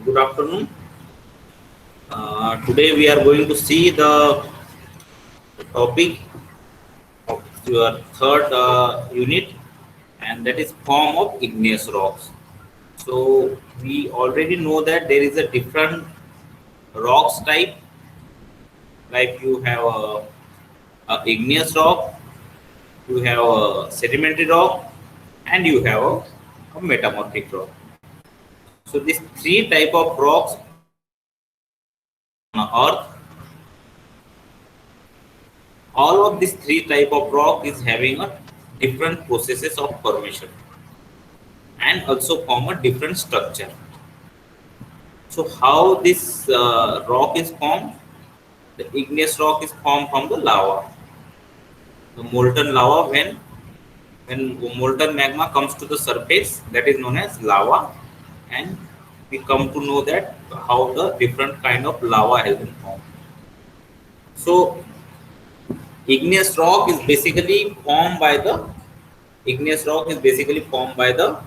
Good afternoon. Today we are going to see the topic of your third unit, and that is form of igneous rocks. So we already know that there is a different rocks type, like you have a igneous rock, you have a sedimentary rock, and you have a metamorphic rock. So these three type of rocks on Earth, all of these three type of rock is having a different processes of formation and also form a different structure. So how this rock is formed? The igneous rock is formed from the lava. The molten lava, when molten magma comes to the surface, that is known as lava, and we come to know that how the different kind of lava has been formed. So igneous rock is basically formed by the igneous rock is basically formed by the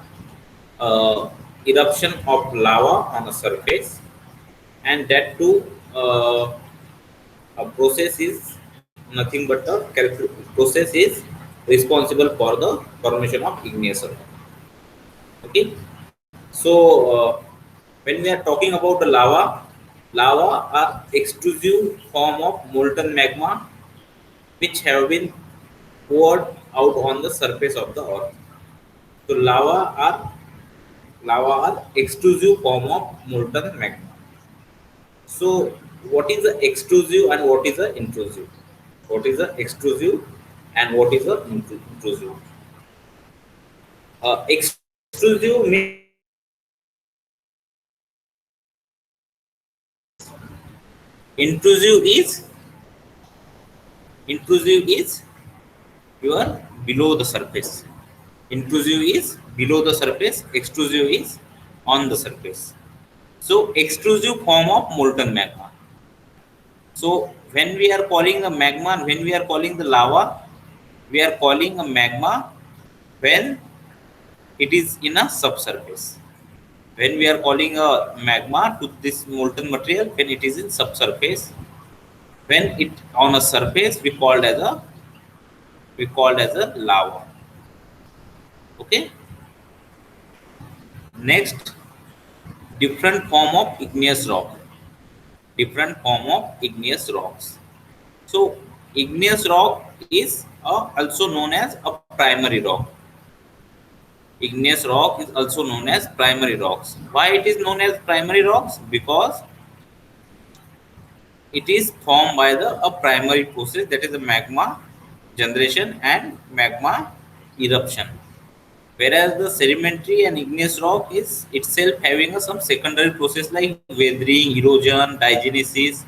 eruption of lava on a surface, and that too a process is nothing but the process is responsible for the formation of igneous rock. Okay, so when we are talking about the lava are extrusive form of molten magma which have been poured out on the surface of the earth. So lava are extrusive form of molten magma. So what is the extrusive and what is the intrusive? What is the extrusive and what is the intrusive? Extrusive means intrusive is intrusive is you are below the surface. Intrusive is below the surface. Extrusive is on the surface. So extrusive form of molten magma. So when we are calling a magma, when we are calling the lava, we are calling a magma when it is in a subsurface. When we are calling a magma to this molten material, when it is in subsurface, when it on a surface, we called as a lava. Okay. Next, different form of igneous rock. Different form of igneous rocks. So igneous rock is also known as a primary rock. Igneous rock is also known as primary rocks. Why it is known as primary rocks? Because it is formed by a primary process, that is the magma generation and magma eruption. Whereas the sedimentary and igneous rock is itself having some secondary process like weathering, erosion, diagenesis,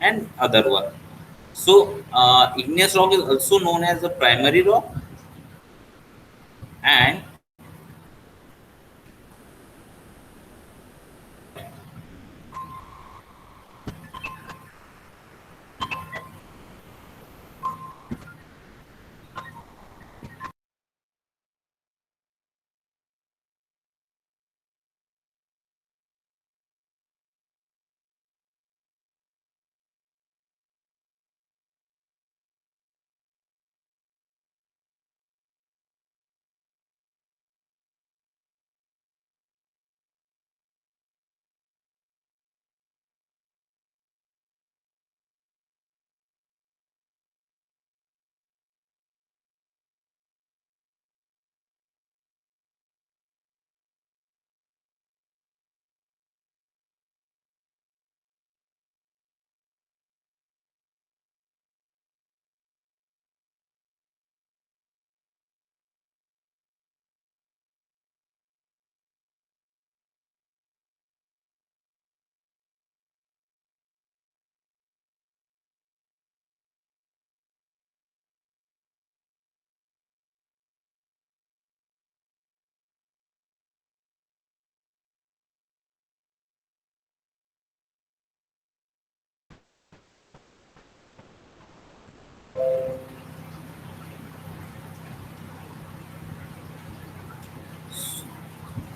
and other one. So igneous rock is also known as the primary rock, and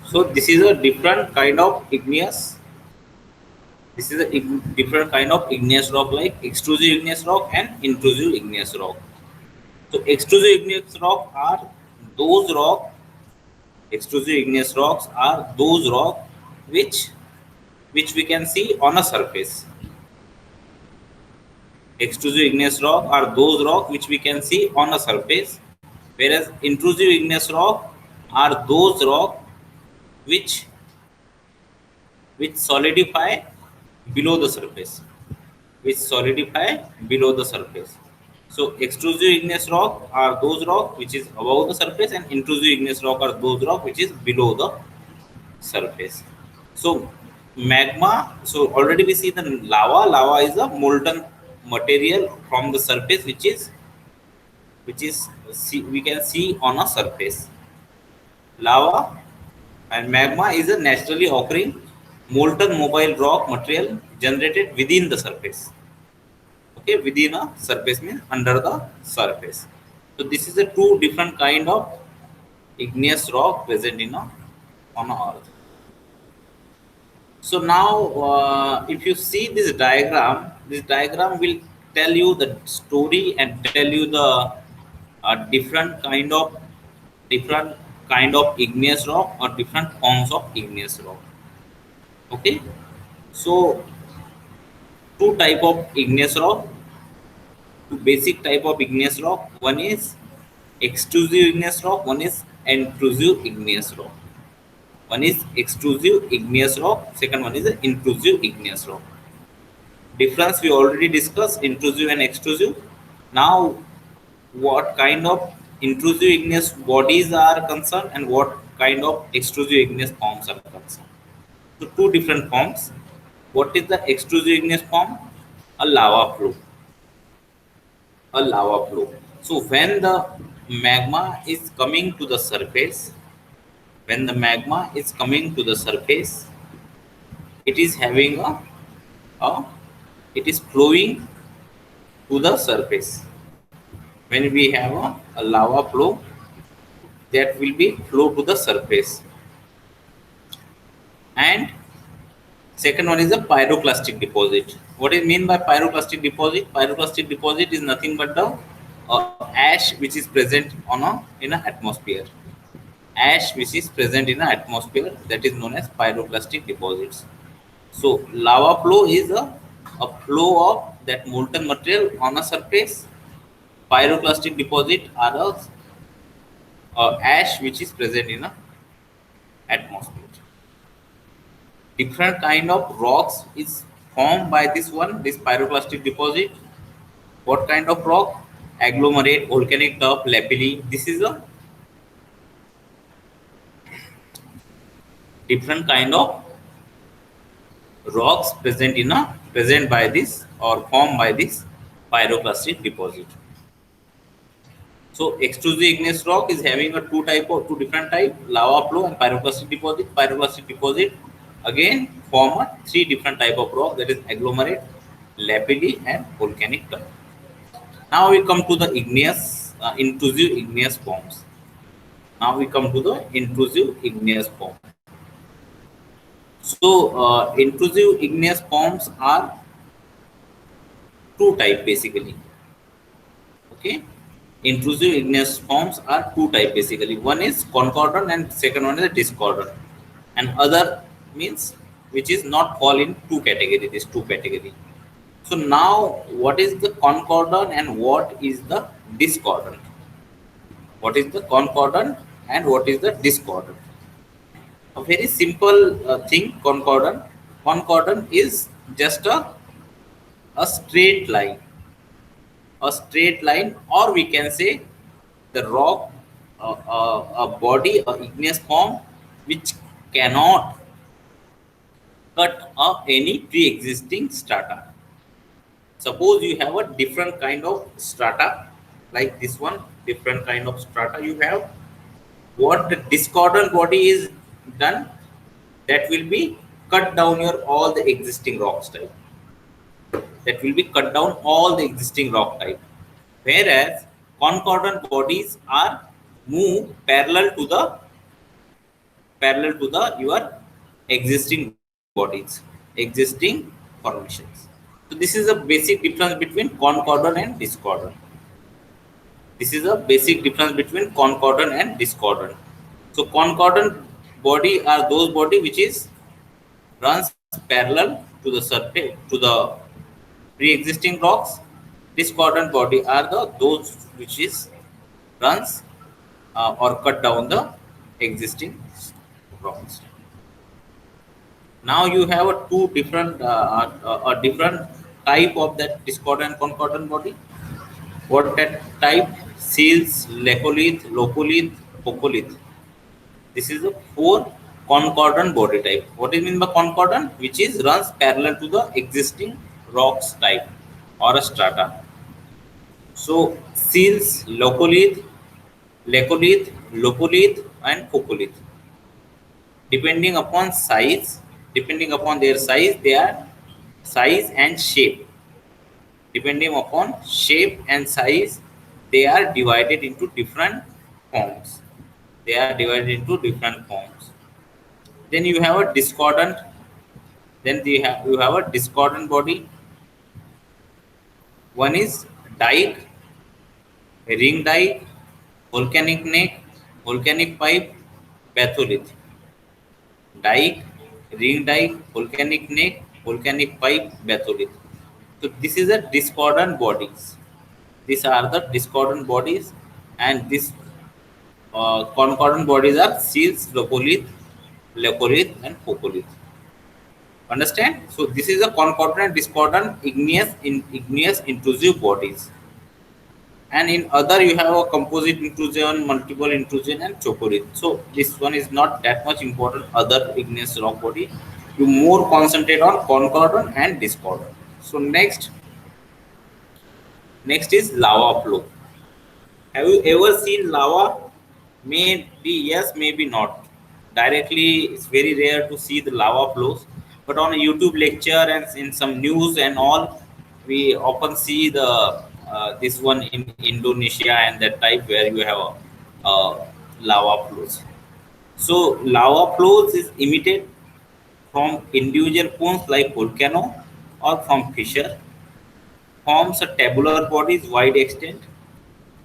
so this is a different kind of igneous. This is a different kind of igneous rock, like extrusive igneous rock and intrusive igneous rock. So extrusive igneous rock are those rock. Extrusive igneous rocks are those rock which we can see on a surface. Extrusive igneous rock are those rock which we can see on a surface, whereas intrusive igneous rock are those rock which solidify below the surface. Which solidify below the surface. So extrusive igneous rock are those rock which is above the surface, and intrusive igneous rock are those rock which is below the surface. So magma, so already we see the lava. Lava is a molten material from the surface which is we can see on a surface. Lava and magma is a naturally occurring molten mobile rock material generated within the surface. Okay, within a surface means under the surface. So this is a two different kind of igneous rock present in a on a earth. So now, if you see this diagram will tell you the story and tell you the different kind of igneous rock or different forms of igneous rock. Okay, so two type of igneous rock, two basic type of igneous rock. One is extrusive igneous rock. One is intrusive igneous rock. One is extrusive igneous rock. Second one is intrusive igneous rock. Difference we already discussed, intrusive and extrusive. Now what kind of intrusive igneous bodies are concerned and what kind of extrusive igneous forms are concerned. So two different forms. What is the extrusive igneous form? A lava flow. A lava flow. So when the magma is coming to the surface, when the magma is coming to the surface, it is having a it is flowing to the surface. When we have a lava flow, that will be flow to the surface. And second one is a pyroclastic deposit. What is mean by pyroclastic deposit? Pyroclastic deposit is nothing but the ash which is present on in an atmosphere. Ash which is present in an atmosphere, that is known as pyroclastic deposits. So lava flow is a flow of that molten material on a surface. Pyroclastic deposit are ash which is present in a atmosphere. Different kind of rocks is formed by this pyroclastic deposit. What kind of rock? Agglomerate, volcanic tuff, lapilli. This is a different kind of rocks present by this or formed by this pyroclastic deposit. So extrusive igneous rock is having a two different type, lava flow and pyroclastic deposit. Pyroclastic deposit again form a three different type of rock, that is agglomerate, lapilli and volcanic tuff. Now we come to the intrusive igneous forms. Now we come to the intrusive igneous form. So intrusive igneous forms are two type basically. Okay, intrusive igneous forms are two type basically. One is concordant and second one is discordant, and other means which is not fall in two category. These two category. So now what is the concordant and what is the discordant? What is the concordant and what is the discordant? A very simple thing. Concordant is just a straight line, or we can say the rock, a body, a igneous form which cannot cut any pre-existing strata. Suppose you have a different kind of strata, like this one, different kind of strata you have. What the discordant body is done, that will be cut down your all the existing rocks type. That will be cut down all the existing rock type. Whereas concordant bodies are moved parallel to the your existing bodies. Existing formations. So this is a basic difference between concordant and discordant. This is a basic difference between concordant and discordant. So concordant body are those body which is runs parallel to the surface to the pre-existing rocks. Discordant body are the those which is runs or cut down the existing rocks. Now you have a two different a different type of that discordant and concordant body. What that type? Seals, leccolith, locolith, pocolith. This is a four concordant body type. What is mean by concordant? Which is runs parallel to the existing rocks type or a strata. So seals, locolith, leccolith, locolith, and pocolith. Depending upon their size, they are size and shape. Depending upon shape and size, they are divided into different forms. Then you have a discordant. Then you have a discordant body. One is dike, ring dike, volcanic neck, volcanic pipe, batholith. Dike, ring dike, volcanic neck, volcanic pipe, batholith. So this is a discordant bodies. These are the discordant bodies, and this concordant bodies are seals, locolith, leccolith, and pocolith. Understand? So this is a concordant, discordant, igneous intrusive bodies. And in other you have a composite intrusion, multiple intrusion, and chocolith. So this one is not that much important. Other igneous rock body, you more concentrate on concordant and discordant. So next is lava flow. Have you ever seen lava? Maybe yes, maybe not. Directly, it's very rare to see the lava flows. But on a YouTube lecture and in some news and all, we often see the this one in Indonesia and that type where you have lava flows. So lava flows is emitted from individual cones like volcano or from fissure, forms a tabular bodies wide extent.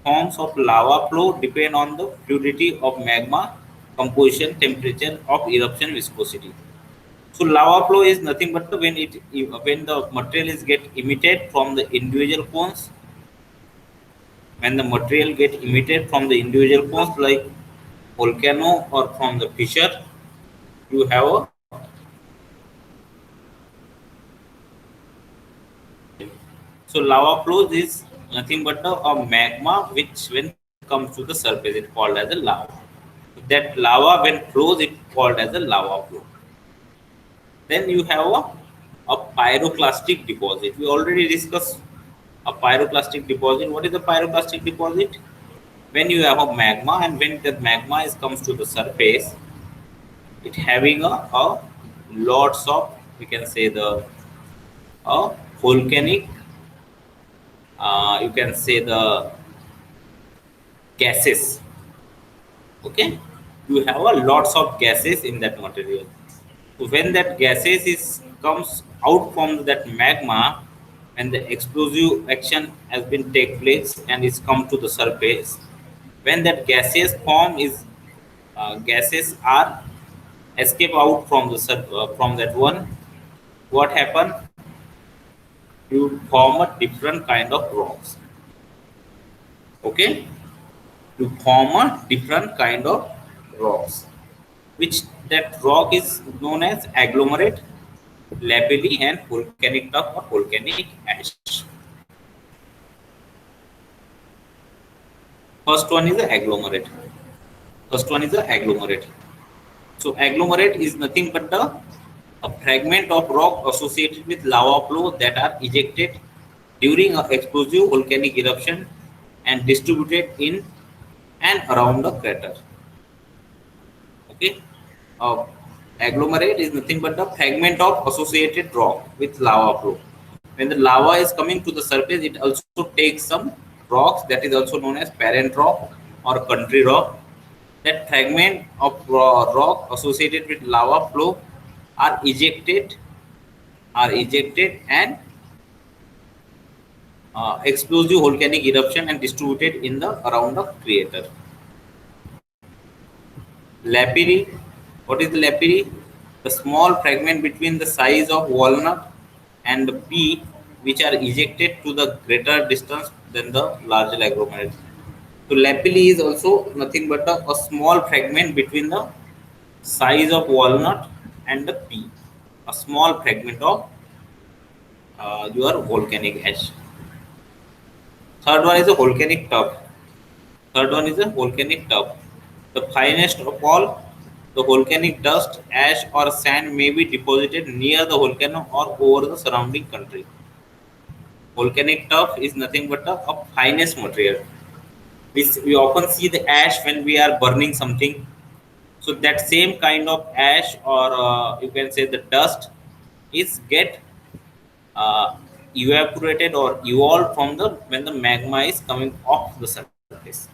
Forms of lava flow depend on the fluidity of magma, composition, temperature of eruption, viscosity. So lava flow is nothing but when the material is get emitted from the individual cones. When the material get emitted from the individual cones like volcano or from the fissure, you have a so lava flows is nothing but a magma which when comes to the surface it called as a lava. That lava when flows it called as a lava flow. Then you have a pyroclastic deposit. We already discussed a pyroclastic deposit. What is a pyroclastic deposit? When you have a magma and when the magma comes to the surface, it having a lots of, we can say the volcanic, you can say the gases. Okay, you have a lots of gases in that material. So when that gases comes out from that magma and the explosive action has been take place and is come to the surface, when that gaseous form is gases are escape out from the from that one, what happen? You form a different kind of rocks. Okay, you form a different kind of rocks, which that rock is known as agglomerate, lapilli, and volcanic tuff or volcanic ash. First one is the agglomerate. So agglomerate is nothing but a fragment of rock associated with lava flow that are ejected during an explosive volcanic eruption and distributed in and around the crater. Okay, agglomerate is nothing but a fragment of associated rock with lava flow. When the lava is coming to the surface, it also takes some rocks that is also known as parent rock or country rock. That fragment of rock associated with lava flow are ejected are ejected and explosive volcanic eruption and distributed in the around the crater. Lapilli. What is the lapilli? The small fragment between the size of walnut and the pea, which are ejected to the greater distance than the larger agglomerate. So lapilli is also nothing but a small fragment between the size of walnut and the pea. A small fragment of your volcanic ash. Third one is a volcanic tuff. Third one is a volcanic tuff. The finest of all, the volcanic dust, ash, or sand may be deposited near the volcano or over the surrounding country. Volcanic tuff is nothing but a finest material. We often see the ash when we are burning something. So that same kind of ash, or you can say the dust, is get uh, evaporated or evolved from the when the magma is coming off the surface.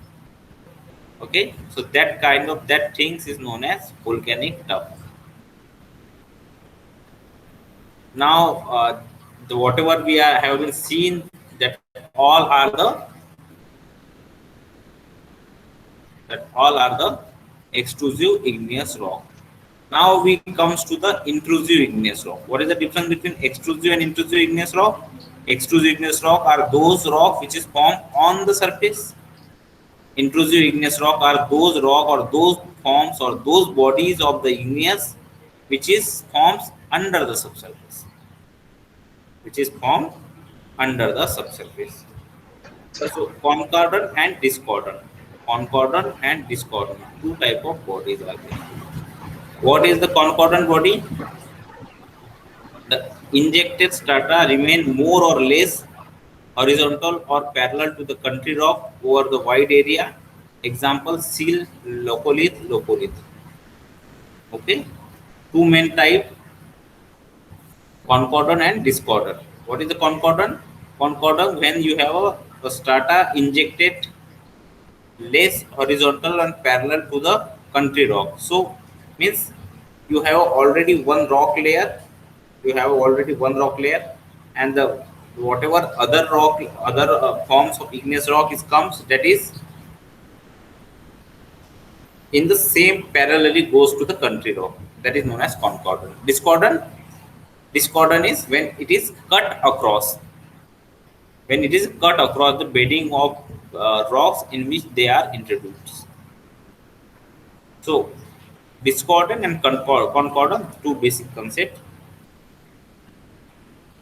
Okay, so that kind of that things is known as volcanic tuff. Now the whatever we are have been seen, that all are the extrusive igneous rock. Now we comes to the intrusive igneous rock. What is the difference between extrusive and intrusive igneous rock? Extrusive igneous rock are those rock which is formed on the surface. Intrusive igneous rock are those rock or those forms or those bodies of the igneous which is forms under the subsurface. Which is formed under the subsurface. So concordant and discordant. Concordant and discordant. Two type of bodies are there. What is the concordant body? The injected strata remain more or less horizontal or parallel to the country rock over the wide area. Example: seal, locolith. Okay, two main type: concordant and discordant. What is the concordant? Concordant when you have a strata injected less horizontal and parallel to the country rock. So means you have already one rock layer. You have already one rock layer, and the whatever other rock, other forms of igneous rock is comes, that is in the same parallelly goes to the country rock. That is known as concordant. Discordant is when it is cut across. When it is cut across the bedding of rocks in which they are introduced. So, discordant and concordant, two basic concepts.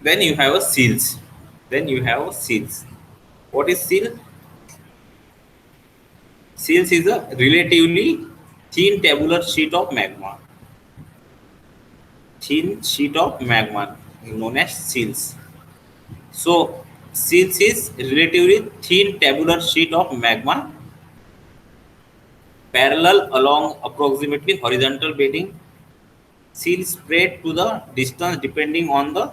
Then you have a seals. What is seal? Seals is a relatively thin tabular sheet of magma. Thin sheet of magma known as seals. So, seals is relatively thin tabular sheet of magma parallel along approximately horizontal bedding. Seal spread to the distance depending on the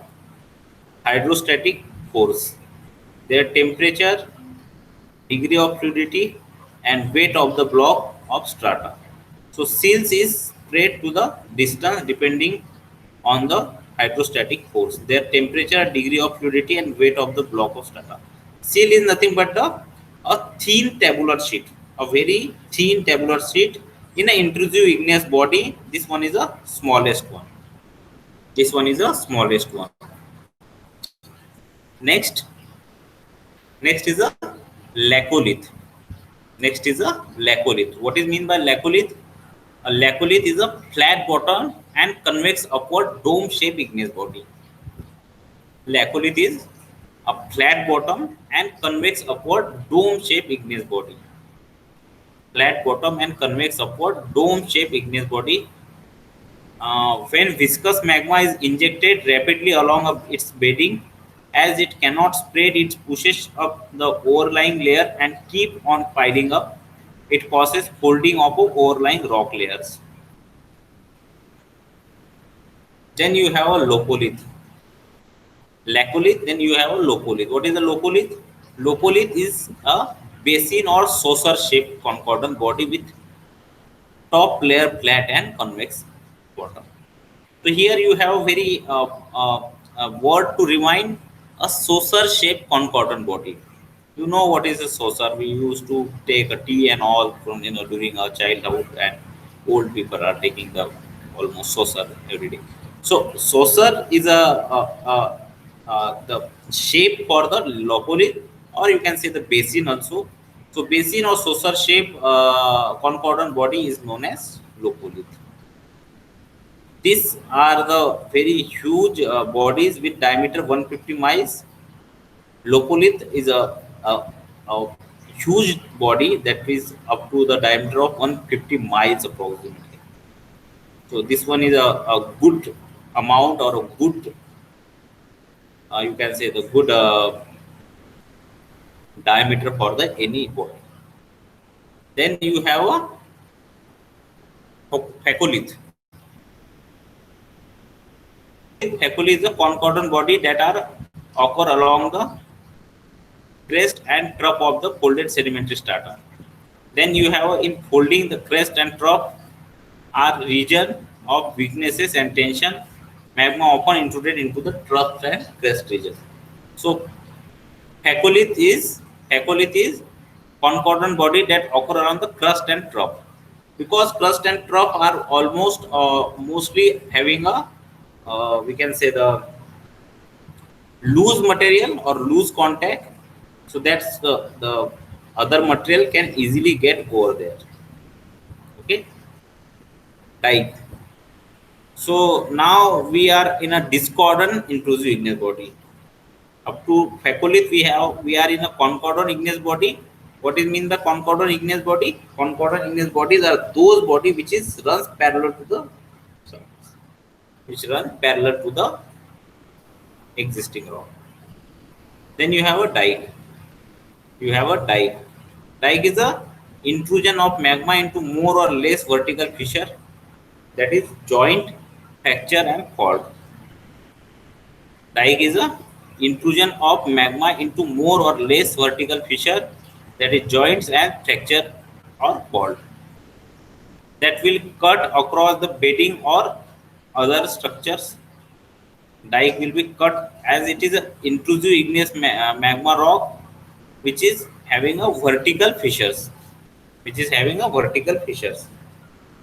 hydrostatic force, their temperature, degree of fluidity, and weight of the block of strata. So seals is spread to the distance depending on the hydrostatic force, their temperature, degree of fluidity, and weight of the block of strata. Seal is nothing but a thin tabular sheet, a very thin tabular sheet in an intrusive igneous body. This one is the smallest one. This one is the smallest one. Next, next is a laccolith. Next is a laccolith. What is mean by laccolith? A laccolith is a flat bottom and convex upward dome shaped igneous body. Laccolith is a flat bottom and convex upward dome shaped igneous body. Flat bottom and convex upward dome shaped igneous body. When viscous magma is injected rapidly along its bedding, as it cannot spread, it pushes up the overlying layer and keep on piling up. It causes folding of overlying rock layers. Then you have a locolith. Laccolith, then you have a locolith. What is a locolith? Locolith is a basin or saucer shaped concordant body with top layer flat and convex bottom. So here you have a very word to remind a saucer shaped concordant body. You know what is a saucer? We used to take a tea and all from during our childhood, and old people are taking the almost saucer every day. So saucer is the shape for the lopolith, or you can say the basin also. So basin or saucer shape concordant body is known as lopolith. These are the very huge bodies with diameter 150 miles. Locolith is a huge body that is up to the diameter of 150 miles approximately. So this one is a good amount, or a good, you can say the good diameter for the any body. Then you have a Hecolith. Hecolith is a concordant body that are occur along the crest and trough of the folded sedimentary strata. Then you have in folding the crest and trough are region of weaknesses and tension. Magma often intruded into the trough and crest region. So Hecolith is concordant body that occur around the crust and trough. Because crust and trough are almost mostly having a we can say the loose material or loose contact, so that's the other material can easily get over there. Okay, dike. So now we are in a discordant intrusive igneous body. Up to Fecolith we are in a concordant igneous body. What is mean the concordant igneous body? Concordant igneous bodies are those body which is runs parallel to the sorry, which run parallel to the existing rock. Then you have a dike. You have a dike. Dike is a intrusion of magma into more or less vertical fissure, that is joint, fracture and fault. Dike is a intrusion of magma into more or less vertical fissure, that is joints and fracture or fault, that will cut across the bedding or other structures. Dike will be cut as it is an intrusive igneous magma rock which is having a vertical fissures, which is having a vertical fissures.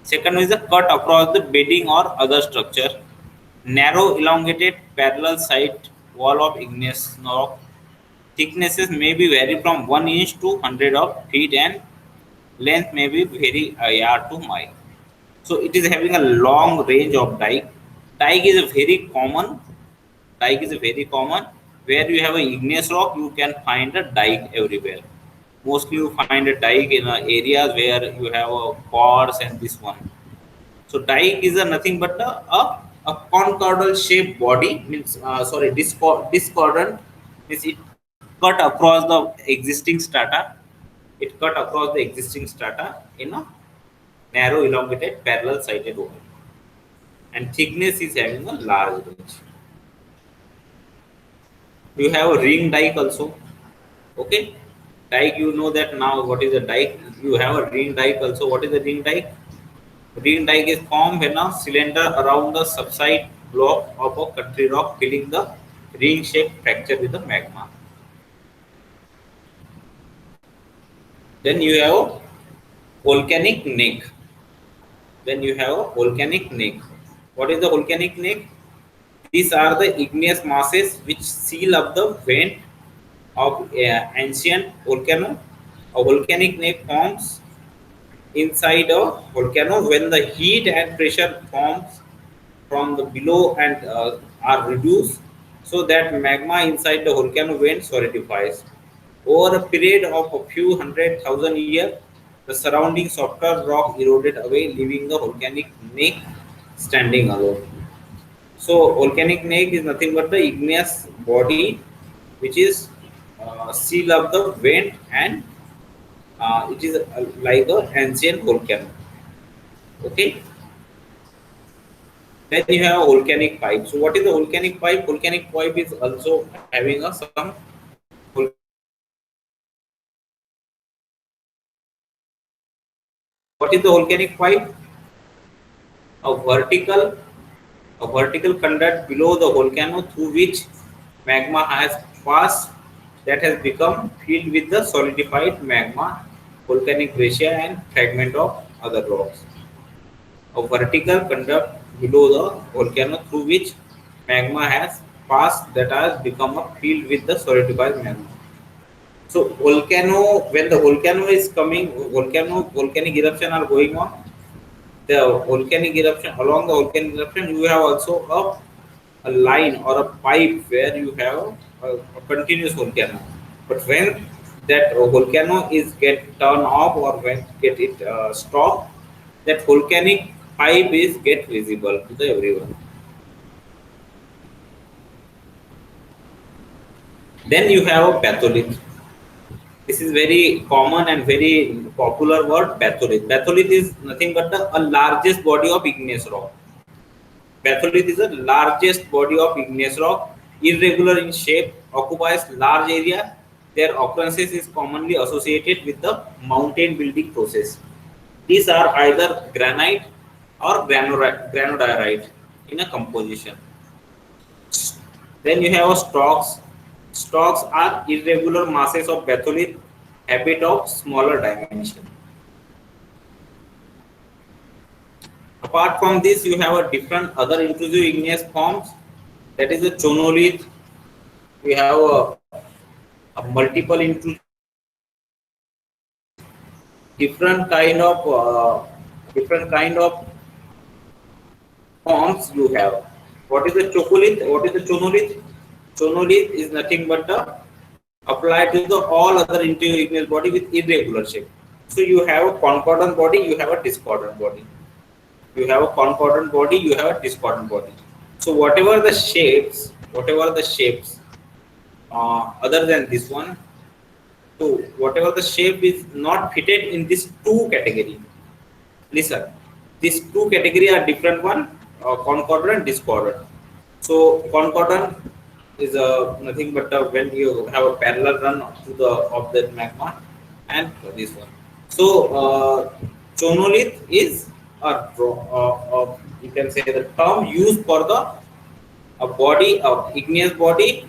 Second is a cut across the bedding or other structure. Narrow, elongated, parallel side wall of igneous rock. Thicknesses may be vary from 1 inch to 100 of feet, and length may be vary a yard to mile. So it is having a long range of dike. Dike is a very common. Dike is a very common. Where you have a igneous rock, you can find a dike everywhere. Mostly you find a dike in areas where you have a quartz and this one. So dike is a nothing but a concordal shaped body, means discordant means it cut across the existing strata. It cut across the existing strata in a narrow, elongated, parallel sided wall, and thickness is having a large range. You have a ring dike also. Okay, dike, you know that now what is a dike. You have a ring dike also. What is a ring dike? Ring dike is formed when a cylinder around the subside block of a country rock filling the ring-shaped fracture with the magma. Then you have volcanic neck. Then you have a volcanic neck. What is the volcanic neck? These are the igneous masses which seal up the vent of ancient volcano. A volcanic neck forms inside a volcano when the heat and pressure forms from the below and are reduced, so that magma inside the volcano vent solidifies. Over a period of a few 100,000 years, the surrounding softer rock eroded away, leaving the volcanic neck standing alone. So, volcanic neck is nothing but the igneous body which is seal up the vent, and it is like a ancient volcano. Okay. Then you have a volcanic pipe. So what is the volcanic pipe? Volcanic pipe is also having a some. What is the volcanic pipe? A vertical A vertical conduct below the volcano through which magma has passed that has become filled with the solidified magma, volcanic breccia and fragment of other rocks. A vertical conduct below the volcano through which magma has passed that has become a field with the solidified magma. So volcano, when the volcano is coming, volcanic eruption are going on. The volcanic eruption, along the volcanic eruption, you have also a line or a pipe where you have a continuous volcano. But when that volcano is get turned off or when get it stopped, that volcanic pipe is get visible to the everyone. Then you have a batholith. This is very common and very popular word, batholith. Batholith is nothing but the a largest body of igneous rock. Batholith is the largest body of igneous rock, irregular in shape, occupies large area. Their occurrences is commonly associated with the mountain building process. These are either granite or granodiorite in a composition. Then you have stalks. Stalks are irregular masses of batholith, habit of smaller dimension. Apart from this, you have a different other intrusive igneous forms. That is a chonolith. We have a multiple intrusive, different kind of forms you have. What is the chocolith? What is the chonolith? Chonolith is nothing but the applied to the all other intrusive igneous body with irregular shape. So you have a concordant body, you have a discordant body. You have a concordant body, you have a discordant body. So whatever the shapes other than this one, so whatever the shape is not fitted in this two category. Listen, these two category are different one, concordant and discordant. So concordant is nothing but when you have a parallel run to the of that magma, and this one. So chonolith is you can say the term used for the a body of igneous body,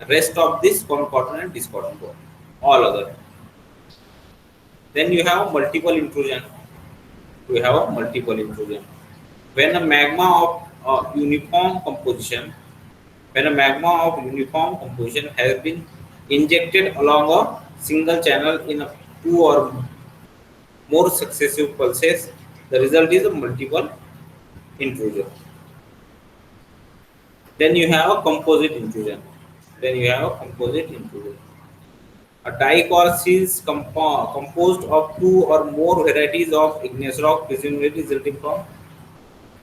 rest of this concordant and discordant body, all other. Then you have multiple intrusion. You have a multiple intrusion. When a magma of uniform composition, when a magma of uniform composition has been injected along a single channel in a two or more successive pulses, the result is a multiple intrusion. Then you have a composite intrusion. A dike or seals composed of two or more varieties of igneous rock, presumably resulting from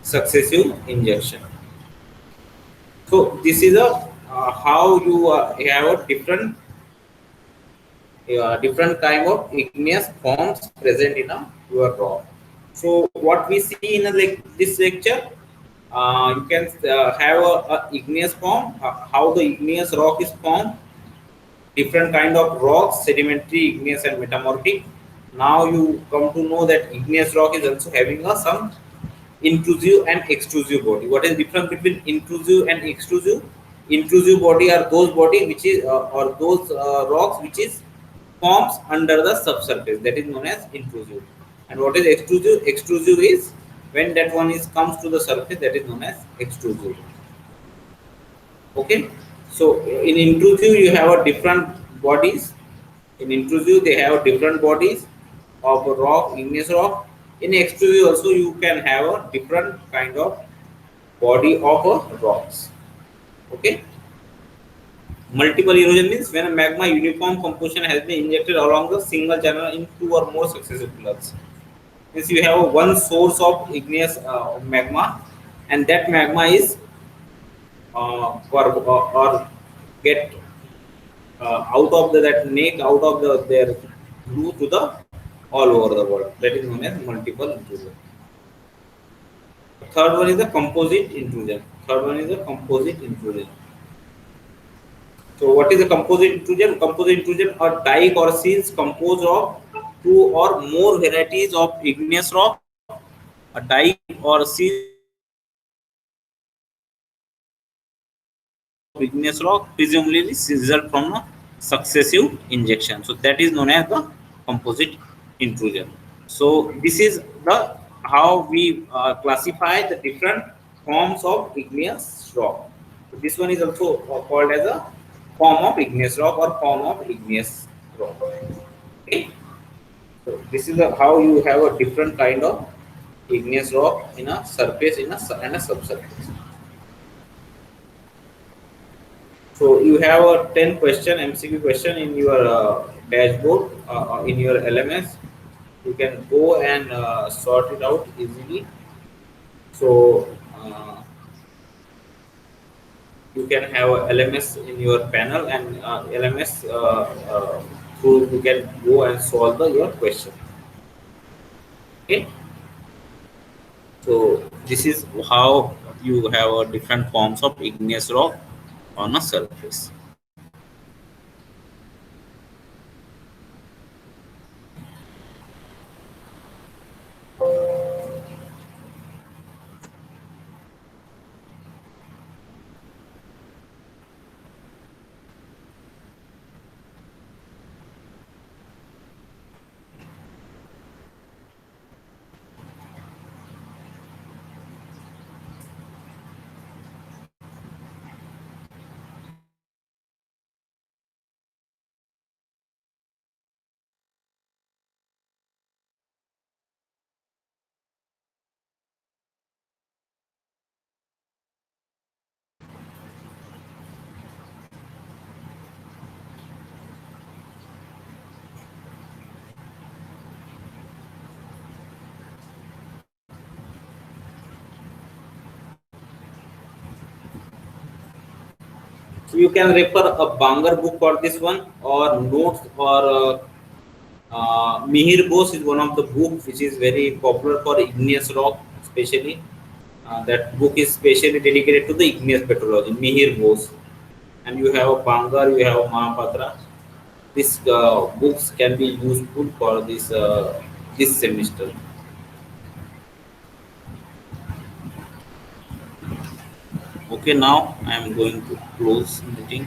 successive injection. So this is a how you have a different kind of igneous forms present in a your rock. So what we see in this lecture, you can have a igneous form, how the igneous rock is formed, different kind of rocks, sedimentary, igneous and metamorphic. Now you come to know that igneous rock is also having some intrusive and extrusive body. What is the difference between intrusive and extrusive? Intrusive body are those body which is or those rocks which is forms under the subsurface, that is known as intrusive. And what is extrusive? Extrusive is when that one is comes to the surface, that is known as extrusive. Okay, so in intrusive you have a different bodies. In intrusive they have different bodies of a rock, igneous rock. In extrusive also you can have a different kind of body of rocks. Okay, multiple erosion means when a magma uniform composition has been injected along the single channel in two or more successive plugs. Means you have one source of igneous magma, and that magma is or get out of that neck, out of their glue to the all over the world. That is known as multiple intrusion. Third one is the composite intrusion. So what is a composite intrusion? Composite intrusion are dike or seals composed of two or more varieties of igneous rock. A dike or seal igneous rock presumably result from a successive injection. So that is known as the composite intrusion. So this is the how we classify the different forms of igneous rock. So this one is also called as a form of igneous rock or form of igneous rock. Okay. So this is how you have a different kind of igneous rock in a surface and a subsurface. So you have a 10 question MCQ question in your dashboard in your LMS. You can go and sort it out easily. So you can have a LMS in your panel and LMS through you can go and solve your question. Okay. So this is how you have different forms of igneous rock on a surface. So you can refer a Bangar book for this one or notes or Mihir Bose is one of the books which is very popular for igneous rock, especially. That book is specially dedicated to the igneous petrology, Mihir Bose. And you have Bangar, you have Mahapatra. These books can be useful for this semester. Okay, now I am going to close meeting.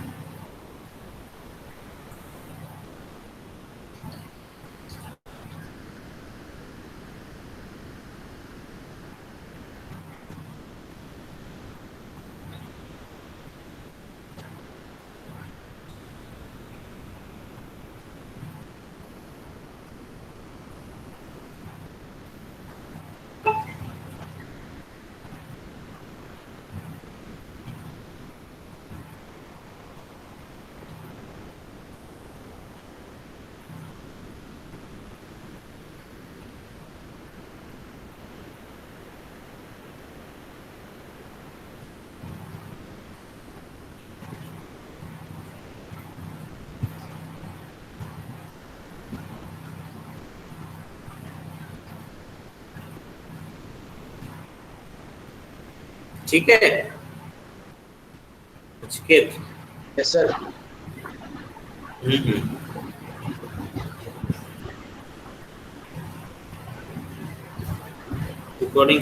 ठीक है चिकेत Yes, sir. recording